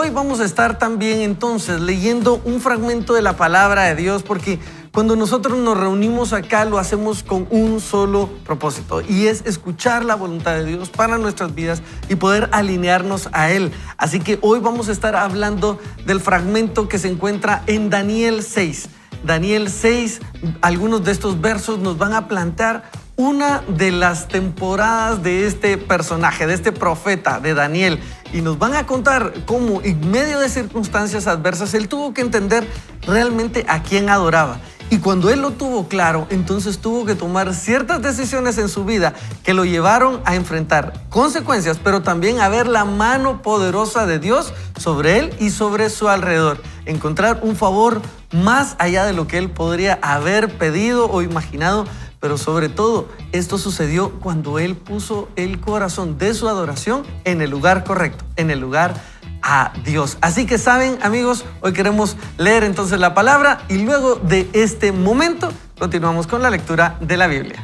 hoy vamos a estar también entonces leyendo un fragmento de la palabra de Dios, porque cuando nosotros nos reunimos acá lo hacemos con un solo propósito, y es escuchar la voluntad de Dios para nuestras vidas y poder alinearnos a Él. Así que hoy vamos a estar hablando del fragmento que se encuentra en Daniel 6. Daniel 6, algunos de estos versos nos van a plantear una de las temporadas de este personaje, de este profeta, de Daniel, y nos van a contar cómo en medio de circunstancias adversas él tuvo que entender realmente a quién adoraba. Y cuando él lo tuvo claro, entonces tuvo que tomar ciertas decisiones en su vida que lo llevaron a enfrentar consecuencias, pero también a ver la mano poderosa de Dios sobre él y sobre su alrededor. Encontrar un favor más allá de lo que él podría haber pedido o imaginado. Pero sobre todo, esto sucedió cuando él puso el corazón de su adoración en el lugar correcto, en el lugar a Dios. Así que saben, amigos, hoy queremos leer entonces la palabra y luego de este momento continuamos con la lectura de la Biblia.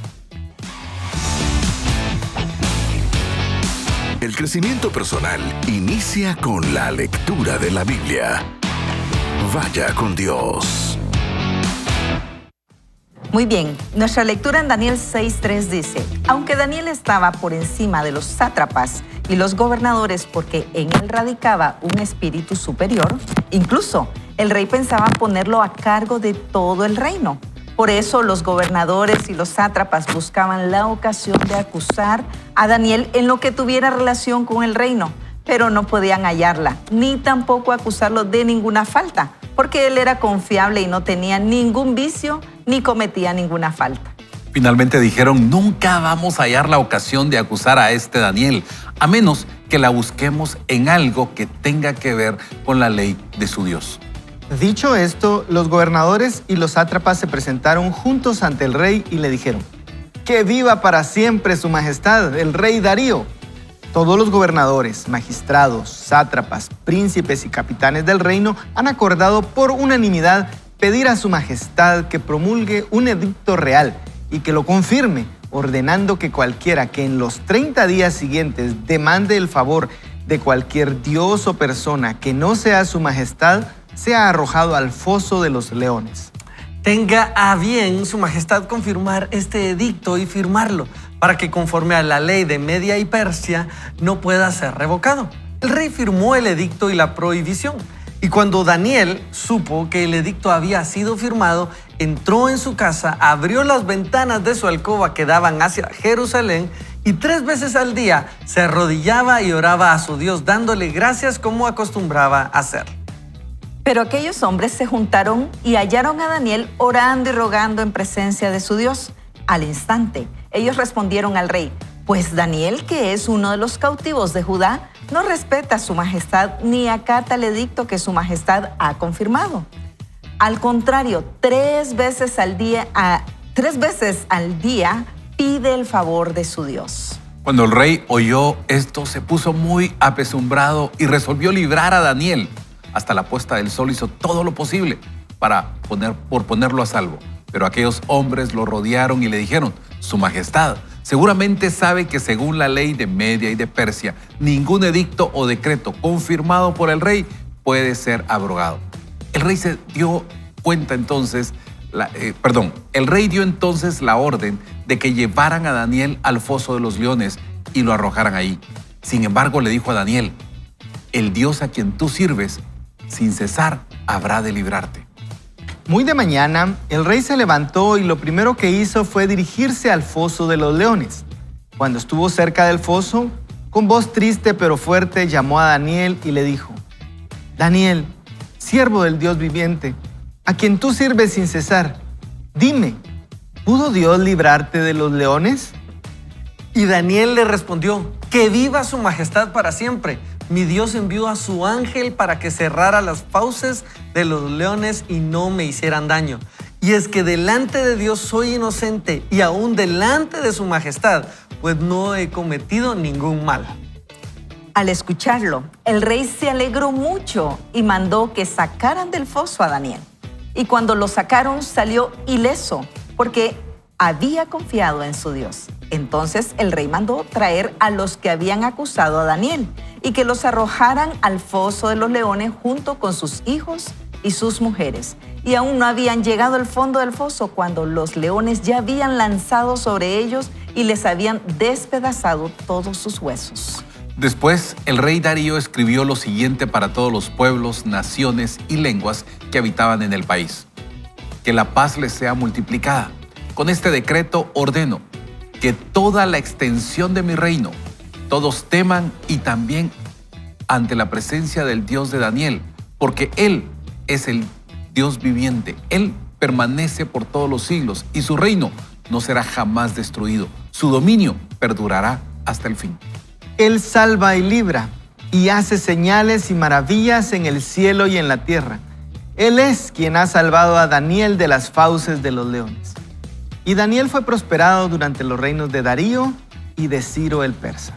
El crecimiento personal inicia con la lectura de la Biblia. Vaya con Dios. Muy bien, nuestra lectura en Daniel 6:3 dice: aunque Daniel estaba por encima de los sátrapas y los gobernadores porque en él radicaba un espíritu superior, incluso el rey pensaba ponerlo a cargo de todo el reino. Por eso los gobernadores y los sátrapas buscaban la ocasión de acusar a Daniel en lo que tuviera relación con el reino, pero no podían hallarla, ni tampoco acusarlo de ninguna falta, porque él era confiable y no tenía ningún vicio ni cometía ninguna falta. Finalmente dijeron: nunca vamos a hallar la ocasión de acusar a este Daniel, a menos que la busquemos en algo que tenga que ver con la ley de su Dios. Dicho esto, los gobernadores y los sátrapas se presentaron juntos ante el rey y le dijeron: ¡que viva para siempre su majestad, el rey Darío! Todos los gobernadores, magistrados, sátrapas, príncipes y capitanes del reino han acordado por unanimidad pedir a su majestad que promulgue un edicto real y que lo confirme, ordenando que cualquiera que en los 30 días siguientes demande el favor de cualquier dios o persona que no sea su majestad, sea arrojado al foso de los leones. Tenga a bien su majestad confirmar este edicto y firmarlo, para que conforme a la ley de Media y Persia no pueda ser revocado. El rey firmó el edicto y la prohibición. Y cuando Daniel supo que el edicto había sido firmado, entró en su casa, abrió las ventanas de su alcoba que daban hacia Jerusalén y 3 veces al día se arrodillaba y oraba a su Dios, dándole gracias como acostumbraba hacer. Pero aquellos hombres se juntaron y hallaron a Daniel orando y rogando en presencia de su Dios. Al instante, ellos respondieron al rey: pues Daniel, que es uno de los cautivos de Judá, no respeta a su majestad ni acata el edicto que su majestad ha confirmado. Al contrario, 3 veces al día pide el favor de su Dios. Cuando el rey oyó esto, se puso muy apesumbrado y resolvió librar a Daniel. Hasta la puesta del sol hizo todo lo posible por ponerlo a salvo. Pero aquellos hombres lo rodearon y le dijeron: su majestad seguramente sabe que según la ley de Media y de Persia, ningún edicto o decreto confirmado por el rey puede ser abrogado. El rey dio entonces la orden de que llevaran a Daniel al foso de los leones y lo arrojaran ahí. Sin embargo, le dijo a Daniel: el Dios a quien tú sirves, sin cesar, habrá de librarte. Muy de mañana, el rey se levantó y lo primero que hizo fue dirigirse al foso de los leones. Cuando estuvo cerca del foso, con voz triste pero fuerte llamó a Daniel y le dijo: Daniel, siervo del Dios viviente, a quien tú sirves sin cesar, dime, ¿pudo Dios librarte de los leones? Y Daniel le respondió: que viva su majestad para siempre. Mi Dios envió a su ángel para que cerrara las fauces de los leones y no me hicieran daño. Y es que delante de Dios soy inocente y aún delante de su majestad, pues no he cometido ningún mal. Al escucharlo, el rey se alegró mucho y mandó que sacaran del foso a Daniel. Y cuando lo sacaron, salió ileso, porque había confiado en su Dios. Entonces el rey mandó traer a los que habían acusado a Daniel y que los arrojaran al foso de los leones junto con sus hijos y sus mujeres. Y aún no habían llegado al fondo del foso cuando los leones ya habían lanzado sobre ellos y les habían despedazado todos sus huesos. Después, el rey Darío escribió lo siguiente para todos los pueblos, naciones y lenguas que habitaban en el país. Que la paz les sea multiplicada. Con este decreto ordeno que toda la extensión de mi reino, todos teman y también ante la presencia del Dios de Daniel, porque Él es el Dios viviente. Él permanece por todos los siglos y su reino no será jamás destruido. Su dominio perdurará hasta el fin. Él salva y libra y hace señales y maravillas en el cielo y en la tierra. Él es quien ha salvado a Daniel de las fauces de los leones. Y Daniel fue prosperado durante los reinos de Darío y de Ciro el persa.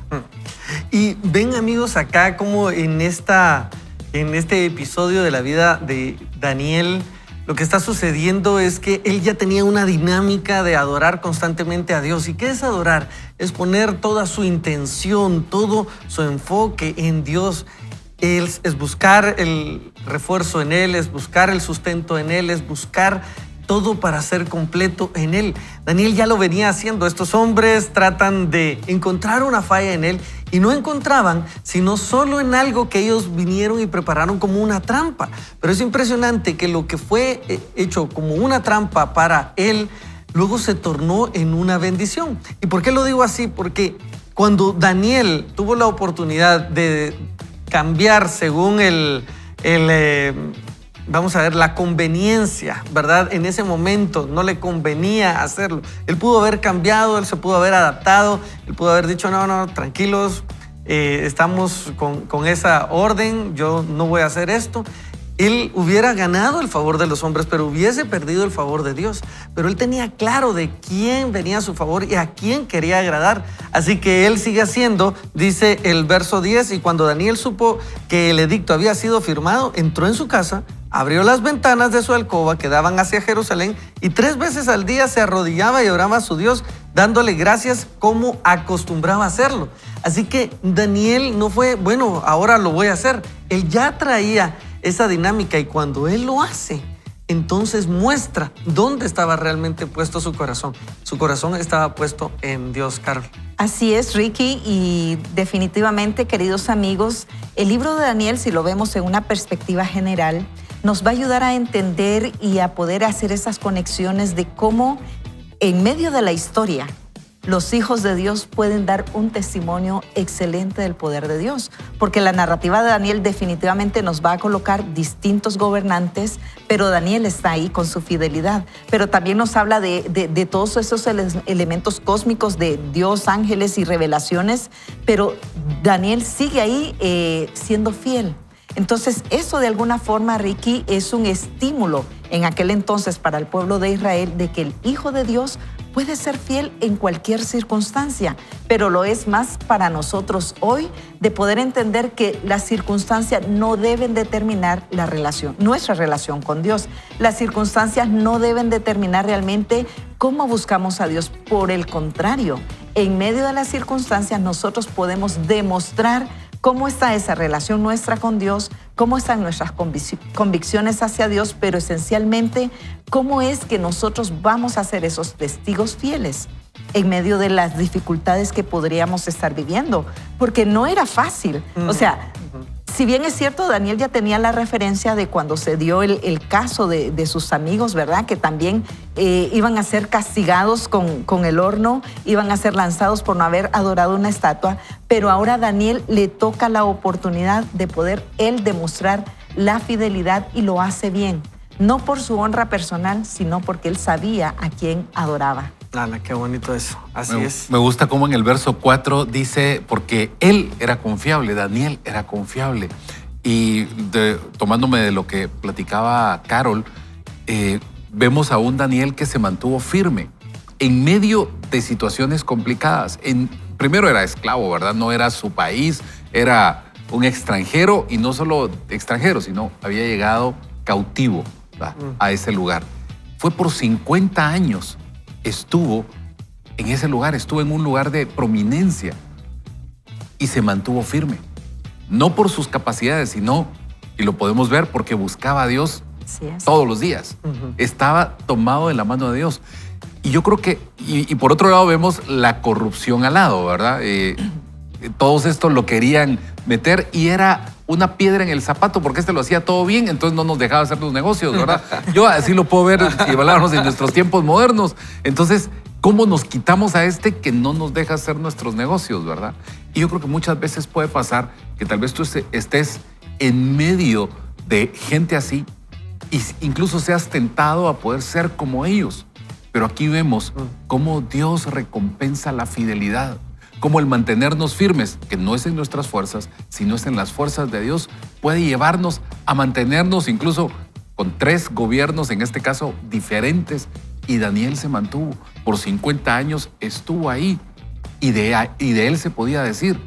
Y ven, amigos, acá como en este episodio de la vida de Daniel, lo que está sucediendo es que él ya tenía una dinámica de adorar constantemente a Dios. ¿Y qué es adorar? Es poner toda su intención, todo su enfoque en Dios. Es buscar el refuerzo en Él, es buscar el sustento en Él, es buscar todo para ser completo en Él. Daniel ya lo venía haciendo. Estos hombres tratan de encontrar una falla en Él y no encontraban, sino solo en algo que ellos vinieron y prepararon como una trampa. Pero es impresionante que lo que fue hecho como una trampa para Él, luego se tornó en una bendición. ¿Y por qué lo digo así? Porque cuando Daniel tuvo la oportunidad de cambiar según vamos a ver, la conveniencia, ¿verdad? En ese momento no le convenía hacerlo. Él pudo haber cambiado, él se pudo haber adaptado, él pudo haber dicho, no, tranquilos, estamos con esa orden, yo no voy a hacer esto. Él hubiera ganado el favor de los hombres, pero hubiese perdido el favor de Dios. Pero él tenía claro de quién venía a su favor y a quién quería agradar. Así que él sigue haciendo, dice el verso 10, y cuando Daniel supo que el edicto había sido firmado, entró en su casa, abrió las ventanas de su alcoba que daban hacia Jerusalén y 3 veces al día se arrodillaba y oraba a su Dios, dándole gracias como acostumbraba a hacerlo. Así que Daniel no fue, bueno, ahora lo voy a hacer. Él ya traía esa dinámica y cuando él lo hace, entonces muestra dónde estaba realmente puesto su corazón. Su corazón estaba puesto en Dios, Carol. Así es, Ricky, y definitivamente, queridos amigos, el libro de Daniel, si lo vemos en una perspectiva general, nos va a ayudar a entender y a poder hacer esas conexiones de cómo en medio de la historia los hijos de Dios pueden dar un testimonio excelente del poder de Dios, porque la narrativa de Daniel definitivamente nos va a colocar distintos gobernantes, pero Daniel está ahí con su fidelidad. Pero también nos habla de todos esos elementos cósmicos de Dios, ángeles y revelaciones, pero Daniel sigue ahí siendo fiel. Entonces, eso de alguna forma, Ricky, es un estímulo en aquel entonces para el pueblo de Israel de que el Hijo de Dios puede ser fiel en cualquier circunstancia, pero lo es más para nosotros hoy de poder entender que las circunstancias no deben determinar la relación, nuestra relación con Dios. Las circunstancias no deben determinar realmente cómo buscamos a Dios. Por el contrario, en medio de las circunstancias nosotros podemos demostrar cómo está esa relación nuestra con Dios, cómo están nuestras convicciones hacia Dios, pero esencialmente cómo es que nosotros vamos a ser esos testigos fieles en medio de las dificultades que podríamos estar viviendo, porque no era fácil. O sea, si bien es cierto, Daniel ya tenía la referencia de cuando se dio el caso de sus amigos, ¿verdad? Que también iban a ser castigados con el horno, iban a ser lanzados por no haber adorado una estatua, pero ahora a Daniel le toca la oportunidad de poder él demostrar la fidelidad y lo hace bien, no por su honra personal, sino porque él sabía a quién adoraba. Ana, qué bonito eso. Así es. Me gusta cómo en el verso 4 dice, porque él era confiable, Daniel era confiable. Y tomándome de lo que platicaba Carol, vemos a un Daniel que se mantuvo firme en medio de situaciones complicadas. Primero era esclavo, ¿verdad? No era su país, era un extranjero y no solo extranjero, sino había llegado cautivo a ese lugar. Fue por 50 años estuvo en ese lugar, estuvo en un lugar de prominencia y se mantuvo firme. No por sus capacidades, sino, y lo podemos ver, porque buscaba a Dios Así es. todos los días. Estaba tomado de la mano de Dios. Y yo creo que, y por otro lado vemos la corrupción al lado, ¿verdad? Todos estos lo querían meter y era una piedra en el zapato porque lo hacía todo bien, entonces no nos dejaba hacer los negocios, ¿verdad? Yo así lo puedo ver si habláramos en nuestros tiempos modernos. Entonces, ¿cómo nos quitamos a que no nos deja hacer nuestros negocios, verdad? Y yo creo que muchas veces puede pasar que tal vez tú estés en medio de gente así y incluso seas tentado a poder ser como ellos. Pero aquí vemos cómo Dios recompensa la fidelidad, cómo el mantenernos firmes, que no es en nuestras fuerzas, sino es en las fuerzas de Dios, puede llevarnos a mantenernos incluso con 3 gobiernos, en este caso diferentes, y Daniel se mantuvo. Por 50 años estuvo ahí y de él se podía decir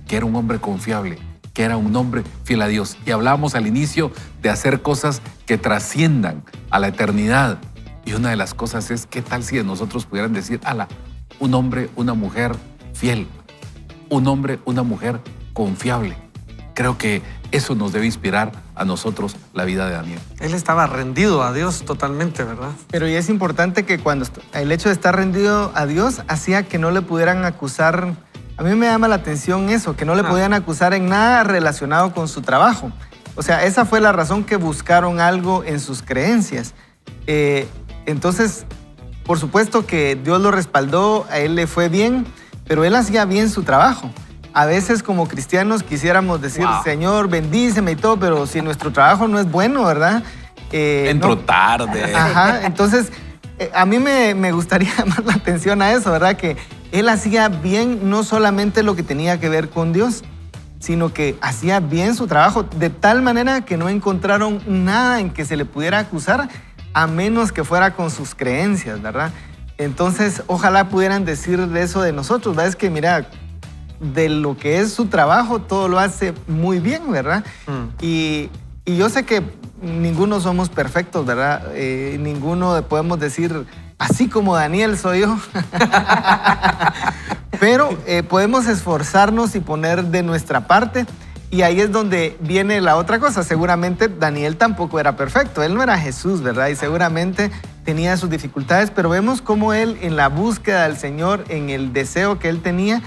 que era un hombre confiable, que era un hombre fiel a Dios. Y hablábamos al inicio de hacer cosas que trasciendan a la eternidad. Y una de las cosas es, ¿qué tal si de nosotros pudieran decir, un hombre, una mujer fiel, un hombre, una mujer confiable? Creo que eso nos debe inspirar a nosotros la vida de Daniel. Él estaba rendido a Dios totalmente, ¿verdad? Pero y es importante que cuando el hecho de estar rendido a Dios hacía que no le pudieran acusar. A mí me llama la atención eso, que no le podían acusar en nada relacionado con su trabajo. O sea, esa fue la razón que buscaron algo en sus creencias. Entonces, por supuesto que Dios lo respaldó, a él le fue bien, pero él hacía bien su trabajo. A veces como cristianos quisiéramos decir, Señor, bendíceme y todo, pero si nuestro trabajo no es bueno, ¿verdad? Entro tarde. Ajá, entonces a mí me gustaría llamar la atención a eso, ¿verdad? Que él hacía bien no solamente lo que tenía que ver con Dios, sino que hacía bien su trabajo, de tal manera que no encontraron nada en que se le pudiera acusar, a menos que fuera con sus creencias, ¿verdad? Entonces, ojalá pudieran decir de eso de nosotros, ¿verdad? Es que, mira, de lo que es su trabajo, todo lo hace muy bien, ¿verdad? Y yo sé que ninguno somos perfectos, ¿verdad? Ninguno podemos decir, así como Daniel soy yo. Pero podemos esforzarnos y poner de nuestra parte. Y ahí es donde viene la otra cosa. Seguramente Daniel tampoco era perfecto. Él no era Jesús, ¿verdad? Y seguramente tenía sus dificultades, pero vemos cómo él, en la búsqueda del Señor, en el deseo que él tenía,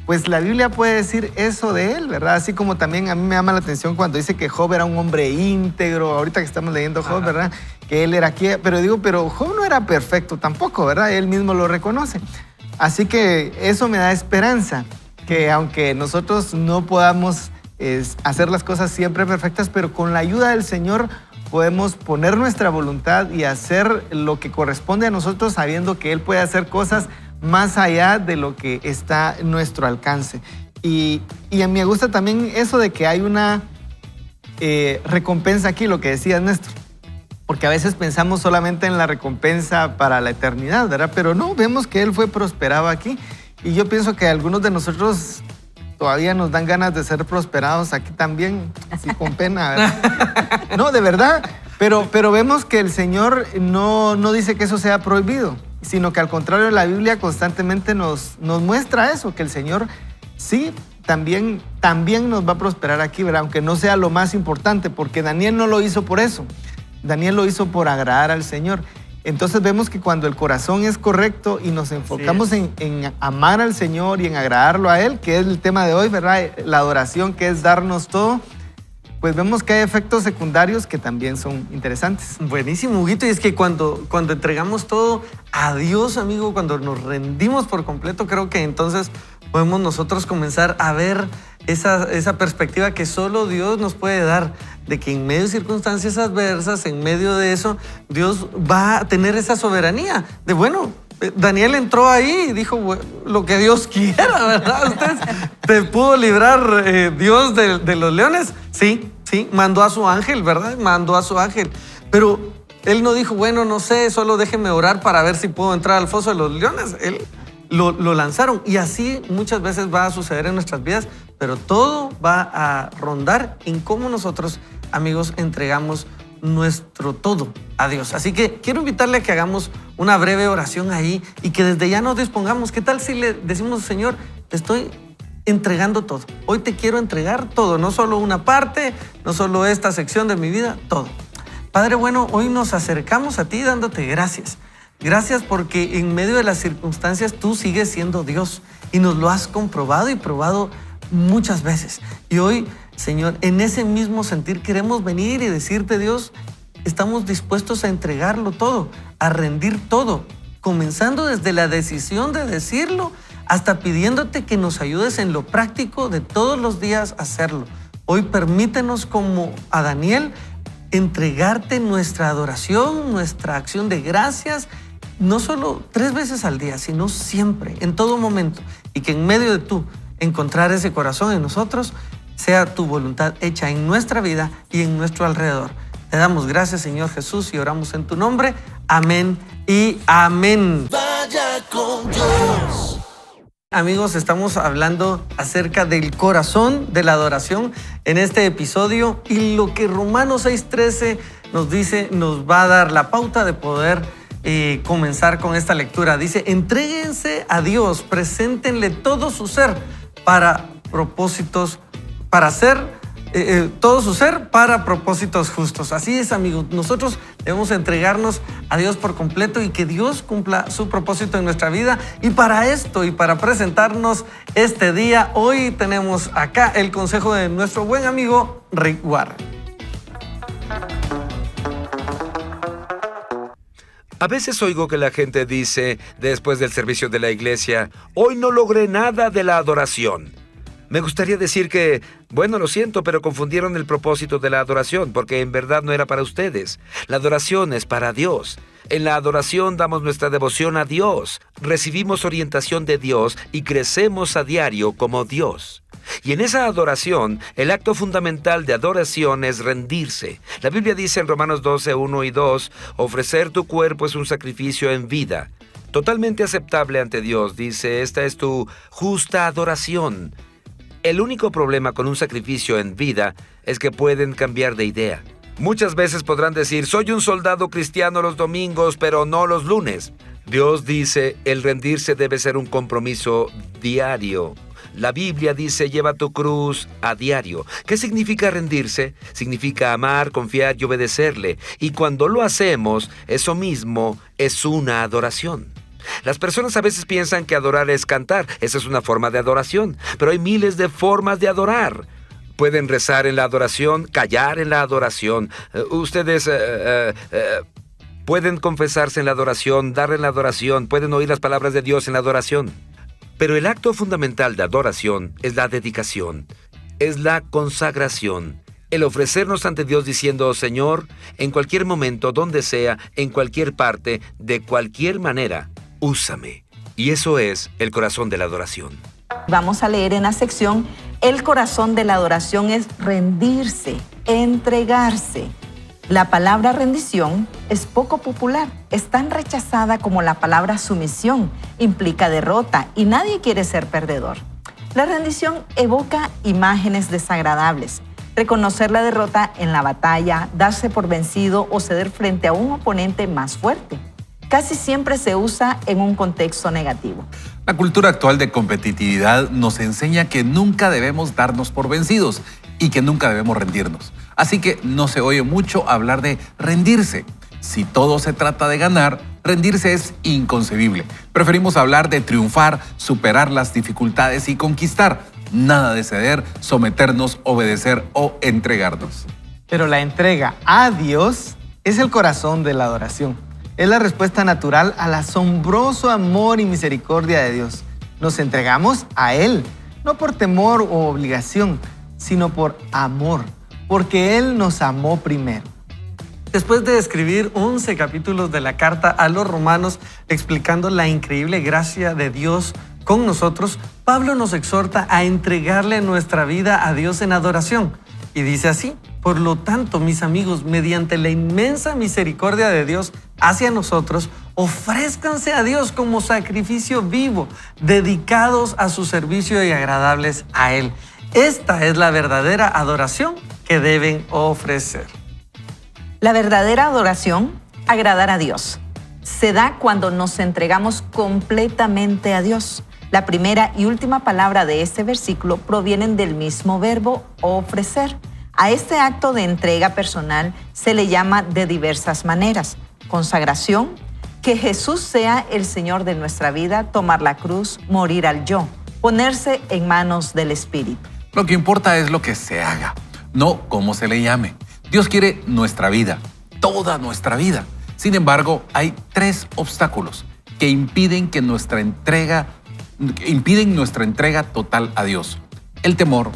pues la Biblia puede decir eso de él, ¿verdad? Así como también a mí me llama la atención cuando dice que Job era un hombre íntegro. Ahorita que estamos leyendo Job, ¿verdad? Que él era aquí. Pero Job no era perfecto tampoco, ¿verdad? Él mismo lo reconoce. Así que eso me da esperanza, que aunque nosotros no podamos hacer las cosas siempre perfectas, pero con la ayuda del Señor podemos poner nuestra voluntad y hacer lo que corresponde a nosotros, sabiendo que Él puede hacer cosas más allá de lo que está en nuestro alcance. Y a mí me gusta también eso de que hay una recompensa aquí, lo que decía Néstor. Porque a veces pensamos solamente en la recompensa para la eternidad, ¿verdad? Pero no, vemos que Él fue prosperado aquí. Y yo pienso que algunos de nosotros todavía nos dan ganas de ser prosperados aquí también, así con pena, ¿verdad? No, de verdad. Pero vemos que el Señor no dice que eso sea prohibido, sino que al contrario, la Biblia constantemente nos muestra eso, que el Señor sí también nos va a prosperar aquí, ¿verdad? Aunque no sea lo más importante, porque Daniel no lo hizo por eso. Daniel lo hizo por agradar al Señor. Entonces vemos que cuando el corazón es correcto y nos enfocamos en amar al Señor y en agradarlo a Él, que es el tema de hoy, ¿verdad? La adoración, que es darnos todo, pues vemos que hay efectos secundarios que también son interesantes. Buenísimo, Huguito. Y es que cuando entregamos todo a Dios, amigo, cuando nos rendimos por completo, creo que entonces podemos nosotros comenzar a ver esa perspectiva que solo Dios nos puede dar, de que en medio de circunstancias adversas, en medio de eso, Dios va a tener esa soberanía de, bueno, Daniel entró ahí y dijo, bueno, lo que Dios quiera, ¿verdad? ¿Ustedes te pudo librar Dios de los leones? Sí, mandó a su ángel, ¿verdad? Mandó a su ángel. Pero él no dijo, bueno, no sé, solo déjeme orar para ver si puedo entrar al foso de los leones. Él lo lanzaron. Y así muchas veces va a suceder en nuestras vidas, pero todo va a rondar en cómo nosotros, amigos, entregamos nuestro todo a Dios. Así que quiero invitarle a que hagamos una breve oración ahí y que desde ya nos dispongamos. ¿Qué tal si le decimos, Señor, te estoy entregando todo? Hoy te quiero entregar todo, no solo una parte, no solo esta sección de mi vida, todo. Padre bueno, hoy nos acercamos a ti dándote gracias. Gracias porque en medio de las circunstancias tú sigues siendo Dios y nos lo has comprobado y probado muchas veces. Y hoy, Señor, en ese mismo sentir queremos venir y decirte, Dios, estamos dispuestos a entregarlo todo, a rendir todo, comenzando desde la decisión de decirlo hasta pidiéndote que nos ayudes en lo práctico de todos los días a hacerlo. Hoy permítenos, como a Daniel, entregarte nuestra adoración, nuestra acción de gracias, no solo 3 veces al día, sino siempre, en todo momento, y que en medio de tú encontrar ese corazón en nosotros, sea tu voluntad hecha en nuestra vida y en nuestro alrededor. Te damos gracias, Señor Jesús, y oramos en tu nombre. Amén y amén. Vaya con Dios. Amigos, estamos hablando acerca del corazón de la adoración en este episodio, y lo que Romanos 6:13 nos dice nos va a dar la pauta de poder comenzar con esta lectura. Dice, entréguense a Dios, preséntenle todo su ser para propósitos, para hacer todo su ser para propósitos justos. Así es, amigos, nosotros debemos entregarnos a Dios por completo y que Dios cumpla su propósito en nuestra vida. Y para esto y para presentarnos este día, hoy tenemos acá el consejo de nuestro buen amigo Rick Warren. A veces oigo que la gente dice, después del servicio de la iglesia, hoy no logré nada de la adoración. Me gustaría decir que, bueno, lo siento, pero confundieron el propósito de la adoración, porque en verdad no era para ustedes. La adoración es para Dios. En la adoración damos nuestra devoción a Dios, recibimos orientación de Dios y crecemos a diario como Dios. Y en esa adoración, el acto fundamental de adoración es rendirse. La Biblia dice en Romanos 12:1 y 2, ofrecer tu cuerpo es un sacrificio en vida, totalmente aceptable ante Dios. Dice, esta es tu justa adoración. El único problema con un sacrificio en vida es que pueden cambiar de idea. Muchas veces podrán decir, soy un soldado cristiano los domingos, pero no los lunes. Dios dice, el rendirse debe ser un compromiso diario. La Biblia dice, lleva tu cruz a diario. ¿Qué significa rendirse? Significa amar, confiar y obedecerle. Y cuando lo hacemos, eso mismo es una adoración. Las personas a veces piensan que adorar es cantar. Esa es una forma de adoración. Pero hay miles de formas de adorar. Pueden rezar en la adoración, callar en la adoración. Ustedes pueden confesarse en la adoración, dar en la adoración, pueden oír las palabras de Dios en la adoración. Pero el acto fundamental de adoración es la dedicación, es la consagración, el ofrecernos ante Dios diciendo, Señor, en cualquier momento, donde sea, en cualquier parte, de cualquier manera, úsame. Y eso es el corazón de la adoración. Vamos a leer en la sección, el corazón de la adoración es rendirse, entregarse. La palabra rendición es poco popular, es tan rechazada como la palabra sumisión, implica derrota y nadie quiere ser perdedor. La rendición evoca imágenes desagradables, reconocer la derrota en la batalla, darse por vencido o ceder frente a un oponente más fuerte. Casi siempre se usa en un contexto negativo. La cultura actual de competitividad nos enseña que nunca debemos darnos por vencidos y que nunca debemos rendirnos. Así que no se oye mucho hablar de rendirse. Si todo se trata de ganar, rendirse es inconcebible. Preferimos hablar de triunfar, superar las dificultades y conquistar. Nada de ceder, someternos, obedecer o entregarnos. Pero la entrega a Dios es el corazón de la adoración. Es la respuesta natural al asombroso amor y misericordia de Dios. Nos entregamos a Él, no por temor o obligación, sino por amor, porque Él nos amó primero. Después de escribir 11 capítulos de la carta a los romanos explicando la increíble gracia de Dios con nosotros, Pablo nos exhorta a entregarle nuestra vida a Dios en adoración. Y dice así, por lo tanto, mis amigos, mediante la inmensa misericordia de Dios hacia nosotros, ofrézcanse a Dios como sacrificio vivo, dedicados a su servicio y agradables a Él. Esta es la verdadera adoración que deben ofrecer. La verdadera adoración, agradar a Dios, se da cuando nos entregamos completamente a Dios. La primera y última palabra de este versículo provienen del mismo verbo ofrecer. A este acto de entrega personal se le llama de diversas maneras: consagración, que Jesús sea el Señor de nuestra vida; tomar la cruz, morir al yo; ponerse en manos del Espíritu. Lo que importa es lo que se haga, no cómo se le llame. Dios quiere nuestra vida, toda nuestra vida. Sin embargo, hay 3 obstáculos que impiden nuestra entrega total a Dios: el temor,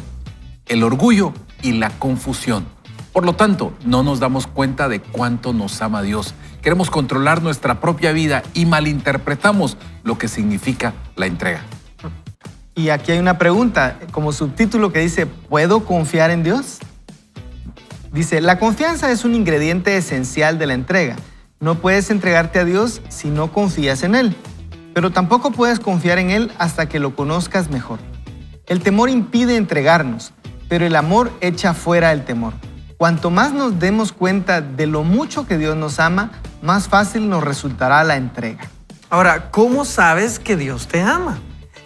el orgullo y la confusión. Por lo tanto, no nos damos cuenta de cuánto nos ama Dios. Queremos controlar nuestra propia vida y malinterpretamos lo que significa la entrega. Y aquí hay una pregunta como subtítulo que dice: ¿puedo confiar en Dios? Dice: la confianza es un ingrediente esencial de la entrega. No puedes entregarte a Dios si no confías en Él, pero tampoco puedes confiar en Él hasta que lo conozcas mejor. El temor impide entregarnos, pero el amor echa fuera el temor. Cuanto más nos demos cuenta de lo mucho que Dios nos ama, más fácil nos resultará la entrega. Ahora, ¿cómo sabes que Dios te ama?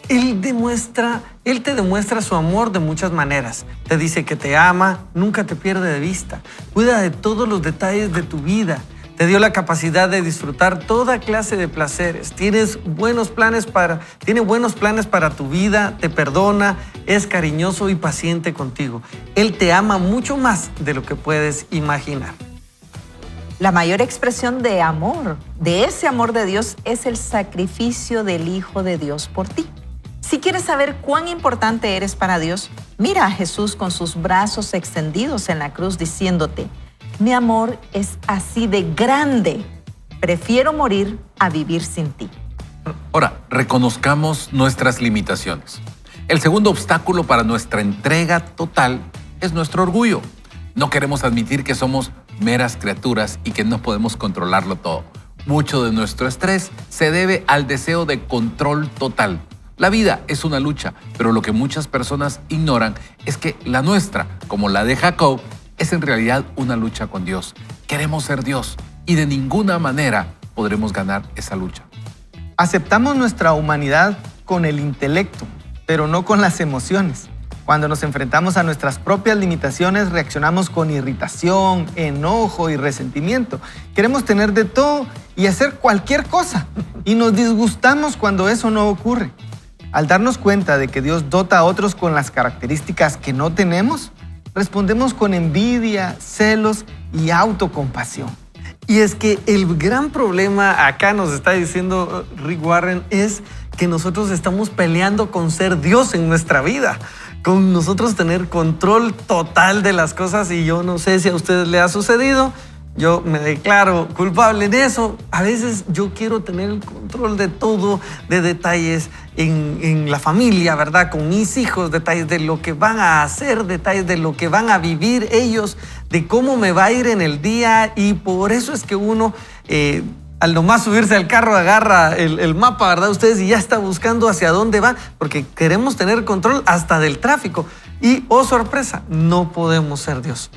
Él te demuestra su amor de muchas maneras. Te dice que te ama, nunca te pierde de vista. Cuida de todos los detalles de tu vida. Te dio la capacidad de disfrutar toda clase de placeres. Tiene buenos planes para tu vida, te perdona, es cariñoso y paciente contigo. Él te ama mucho más de lo que puedes imaginar. La mayor expresión de amor, de ese amor de Dios, es el sacrificio del Hijo de Dios por ti. Si quieres saber cuán importante eres para Dios, mira a Jesús con sus brazos extendidos en la cruz diciéndote: mi amor es así de grande, prefiero morir a vivir sin ti. Ahora, reconozcamos nuestras limitaciones. El segundo obstáculo para nuestra entrega total es nuestro orgullo. No queremos admitir que somos meras criaturas y que no podemos controlarlo todo. Mucho de nuestro estrés se debe al deseo de control total. La vida es una lucha, pero lo que muchas personas ignoran es que la nuestra, como la de Jacob, es en realidad una lucha con Dios. Queremos ser Dios y de ninguna manera podremos ganar esa lucha. Aceptamos nuestra humanidad con el intelecto, pero no con las emociones. Cuando nos enfrentamos a nuestras propias limitaciones, reaccionamos con irritación, enojo y resentimiento. Queremos tener de todo y hacer cualquier cosa, y nos disgustamos cuando eso no ocurre. Al darnos cuenta de que Dios dota a otros con las características que no tenemos, respondemos con envidia, celos y autocompasión. Y es que el gran problema acá, nos está diciendo Rick Warren, es que nosotros estamos peleando con ser Dios en nuestra vida, con nosotros tener control total de las cosas. Y yo no sé si a ustedes les ha sucedido, yo me declaro culpable en eso. A veces yo quiero tener el control de todo, de detalles en la familia, ¿verdad? Con mis hijos, detalles de lo que van a hacer, detalles de lo que van a vivir ellos, de cómo me va a ir en el día. Y por eso es que uno, al nomás subirse al carro, agarra el mapa, ¿verdad? Ustedes, y ya está buscando hacia dónde va, porque queremos tener control hasta del tráfico. Y, oh sorpresa, no podemos ser Dios.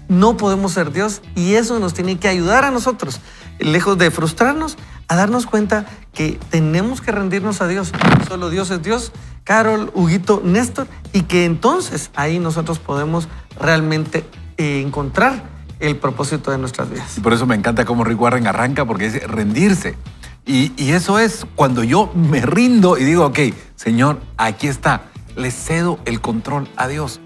No podemos ser Dios, y eso nos tiene que ayudar a nosotros, lejos de frustrarnos, a darnos cuenta que tenemos que rendirnos a Dios. Solo Dios es Dios. Carol, Huguito, Néstor, y que entonces ahí nosotros podemos realmente encontrar el propósito de nuestras vidas. Y por eso me encanta cómo Rick Warren arranca, porque es rendirse. Y eso es cuando yo me rindo y digo: ok, Señor, aquí está. Le cedo el control a Dios.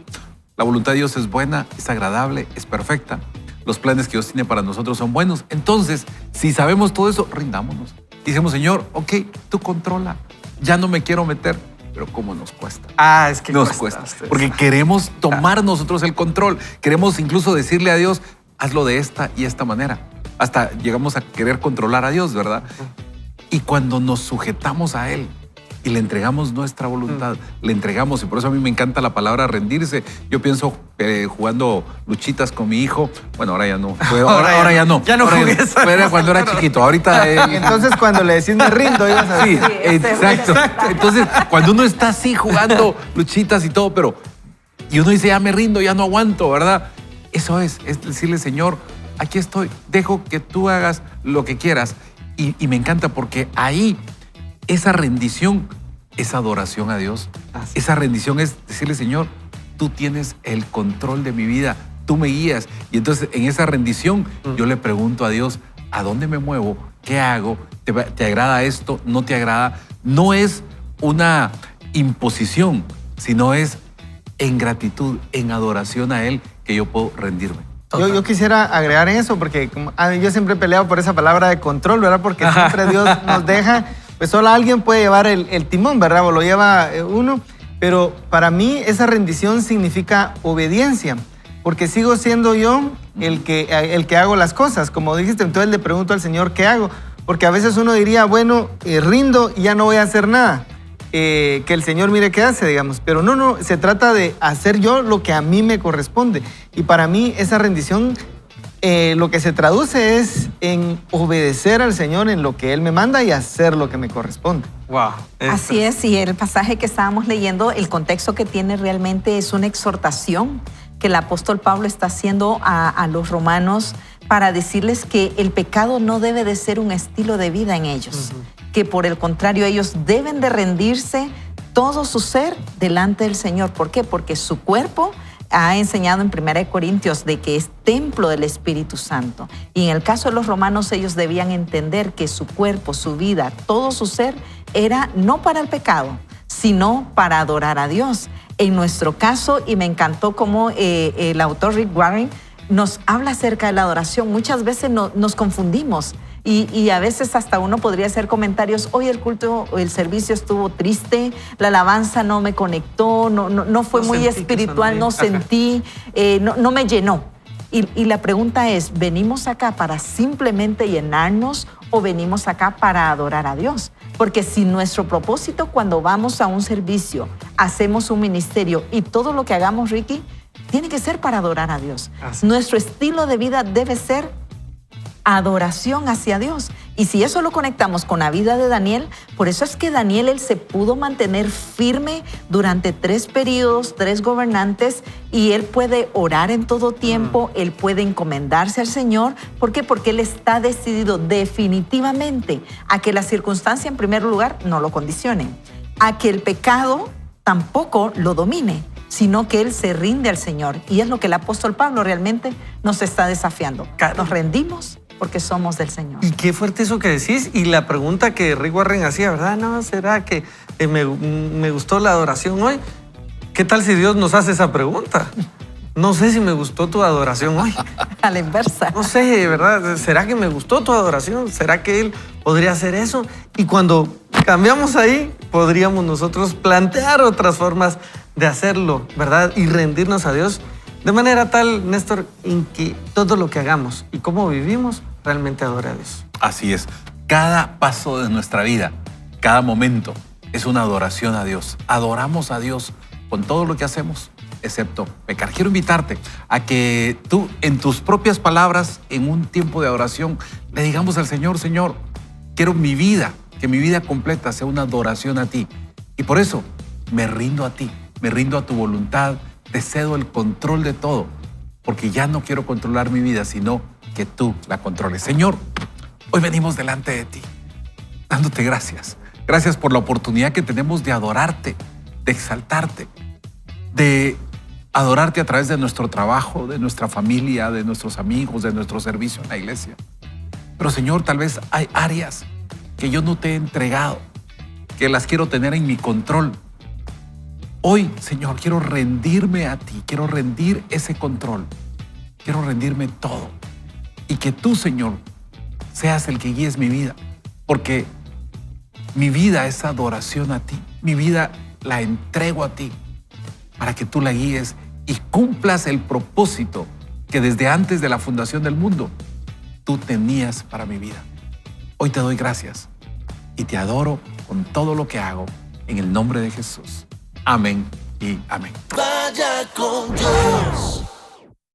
La voluntad de Dios es buena, es agradable, es perfecta. Los planes que Dios tiene para nosotros son buenos. Entonces, si sabemos todo eso, rindámonos. Dicemos: Señor, ok, tú controla. Ya no me quiero meter. Pero ¿cómo nos cuesta? Es que nos cuesta. Porque queremos tomar nosotros el control. Queremos incluso decirle a Dios: hazlo de esta y esta manera. Hasta llegamos a querer controlar a Dios, ¿verdad? Y cuando nos sujetamos a Él y le entregamos nuestra voluntad, le entregamos, y por eso a mí me encanta la palabra rendirse. Yo pienso jugando luchitas con mi hijo. Bueno, ahora ya no. Ahora ya no. Ya no jugué eso. Era cuando era chiquito. Ahorita... Entonces, cuando le decís me rindo, ibas a decir. Sí, exacto. Entonces, cuando uno está así jugando luchitas y todo, y uno dice: ya me rindo, ya no aguanto, ¿verdad? Eso es decirle: Señor, aquí estoy, dejo que tú hagas lo que quieras. Y me encanta porque ahí esa rendición es adoración a Dios. Esa rendición es decirle, Señor, tú tienes el control de mi vida, tú me guías. Y entonces en esa rendición yo le pregunto a Dios, ¿a dónde me muevo? ¿Qué hago? ¿Te agrada esto? ¿No te agrada? No es una imposición, sino es en gratitud, en adoración a Él que yo puedo rendirme. Yo quisiera agregar eso porque yo siempre he peleado por esa palabra de control, ¿verdad? Porque siempre Dios nos deja, pues solo alguien puede llevar el timón, ¿verdad? O lo lleva uno. Pero para mí esa rendición significa obediencia, porque sigo siendo yo el que hago las cosas. Como dijiste, entonces le pregunto al Señor, ¿qué hago? Porque a veces uno diría, bueno, rindo y ya no voy a hacer nada. Que el Señor mire qué hace, digamos. Pero no, se trata de hacer yo lo que a mí me corresponde. Y para mí esa rendición lo que se traduce es en obedecer al Señor en lo que Él me manda y hacer lo que me corresponde. Wow. Así es, y el pasaje que estábamos leyendo, el contexto que tiene realmente es una exhortación que el apóstol Pablo está haciendo a los romanos para decirles que el pecado no debe de ser un estilo de vida en ellos, que por el contrario ellos deben de rendirse todo su ser delante del Señor. ¿Por qué? Porque su cuerpo ha enseñado en 1 Corintios de que es templo del Espíritu Santo. Y en el caso de los romanos ellos debían entender que su cuerpo, su vida, todo su ser era no para el pecado, sino para adorar a Dios. En nuestro caso, y me encantó cómo el autor Rick Warren nos habla acerca de la adoración. Muchas veces nos confundimos y a veces hasta uno podría hacer comentarios, hoy el culto, el servicio estuvo triste, la alabanza no me conectó, no fue muy espiritual, no sentí, no me llenó. Y la pregunta es, ¿venimos acá para simplemente llenarnos o venimos acá para adorar a Dios? Porque si nuestro propósito cuando vamos a un servicio, hacemos un ministerio y todo lo que hagamos, Ricky, tiene que ser para adorar a Dios. Nuestro estilo de vida debe ser adoración hacia Dios. Y si eso lo conectamos con la vida de Daniel, por eso es que Daniel, él se pudo mantener firme durante 3 periodos, 3 gobernantes, y él puede orar en todo tiempo, él puede encomendarse al Señor. ¿Por qué? Porque él está decidido definitivamente a que la circunstancia, en primer lugar, no lo condicione, a que el pecado tampoco lo domine, sino que él se rinde al Señor. Y es lo que el apóstol Pablo realmente nos está desafiando. Nos rendimos porque somos del Señor. Y qué fuerte eso que decís. Y la pregunta que Rick Warren hacía, ¿verdad? No, ¿será que me gustó la adoración hoy? ¿Qué tal si Dios nos hace esa pregunta? No sé si me gustó tu adoración hoy. A la inversa. No sé, ¿verdad? ¿Será que me gustó tu adoración? ¿Será que Él podría hacer eso? Y cuando cambiamos ahí, podríamos nosotros plantear otras formas de hacerlo, ¿verdad? Y rendirnos a Dios de manera tal, Néstor, en que todo lo que hagamos y cómo vivimos realmente adore a Dios. Así es. Cada paso de nuestra vida, cada momento, es una adoración a Dios. Adoramos a Dios con todo lo que hacemos, excepto pecar. Quiero invitarte a que tú, en tus propias palabras, en un tiempo de adoración, le digamos al Señor, Señor, quiero mi vida, que mi vida completa sea una adoración a ti. Y por eso me rindo a ti, me rindo a tu voluntad, te cedo el control de todo, porque ya no quiero controlar mi vida, sino que tú la controles. Señor, hoy venimos delante de ti, dándote gracias. Gracias por la oportunidad que tenemos de adorarte, de exaltarte, de adorarte a través de nuestro trabajo, de nuestra familia, de nuestros amigos, de nuestro servicio en la iglesia. Pero Señor, tal vez hay áreas que yo no te he entregado, que las quiero tener en mi control. Hoy, Señor, quiero rendirme a ti, quiero rendir ese control, quiero rendirme todo. Y que tú, Señor, seas el que guíes mi vida, porque mi vida es adoración a ti, mi vida la entrego a ti, para que tú la guíes y cumplas el propósito que desde antes de la fundación del mundo tú tenías para mi vida. Hoy te doy gracias y te adoro con todo lo que hago, en el nombre de Jesús. Amén y amén. Vaya con Dios.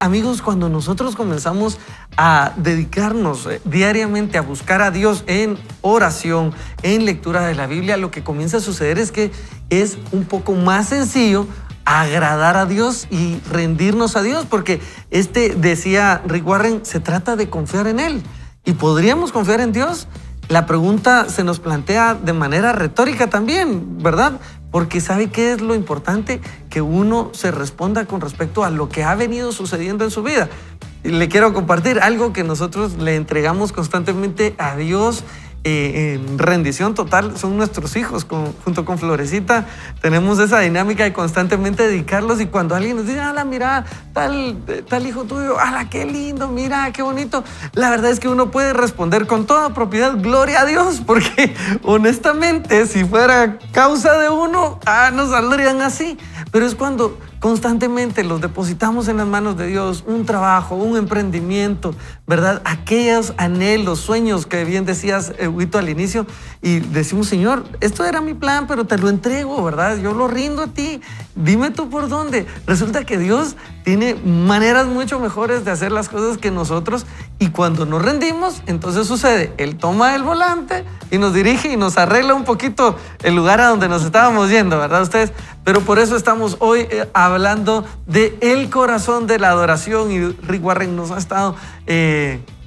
Amigos, cuando nosotros comenzamos a dedicarnos diariamente a buscar a Dios en oración, en lectura de la Biblia, lo que comienza a suceder es que es un poco más sencillo agradar a Dios y rendirnos a Dios, porque decía Rick Warren, se trata de confiar en Él. ¿Y podríamos confiar en Dios? La pregunta se nos plantea de manera retórica también, ¿verdad? Porque ¿sabe qué es lo importante? Que uno se responda con respecto a lo que ha venido sucediendo en su vida. Le quiero compartir algo que nosotros le entregamos constantemente a Dios en rendición total. Son nuestros hijos, junto con Florecita. Tenemos esa dinámica de constantemente dedicarlos, y cuando alguien nos dice, ala, mira, tal hijo tuyo, ala, qué lindo, mira, qué bonito. La verdad es que uno puede responder con toda propiedad, gloria a Dios, porque honestamente, si fuera causa de uno, no saldrían así. Pero es cuando constantemente los depositamos en las manos de Dios, un trabajo, un emprendimiento, ¿verdad? Aquellos anhelos, sueños que bien decías, Huito, al inicio, y decimos, Señor, esto era mi plan, pero te lo entrego, ¿verdad? Yo lo rindo a ti, dime tú por dónde. Resulta que Dios tiene maneras mucho mejores de hacer las cosas que nosotros, y cuando nos rendimos, entonces sucede, Él toma el volante y nos dirige y nos arregla un poquito el lugar a donde nos estábamos yendo, ¿verdad ustedes? Pero por eso estamos hoy hablando de el corazón de la adoración, y Rick Warren nos ha estado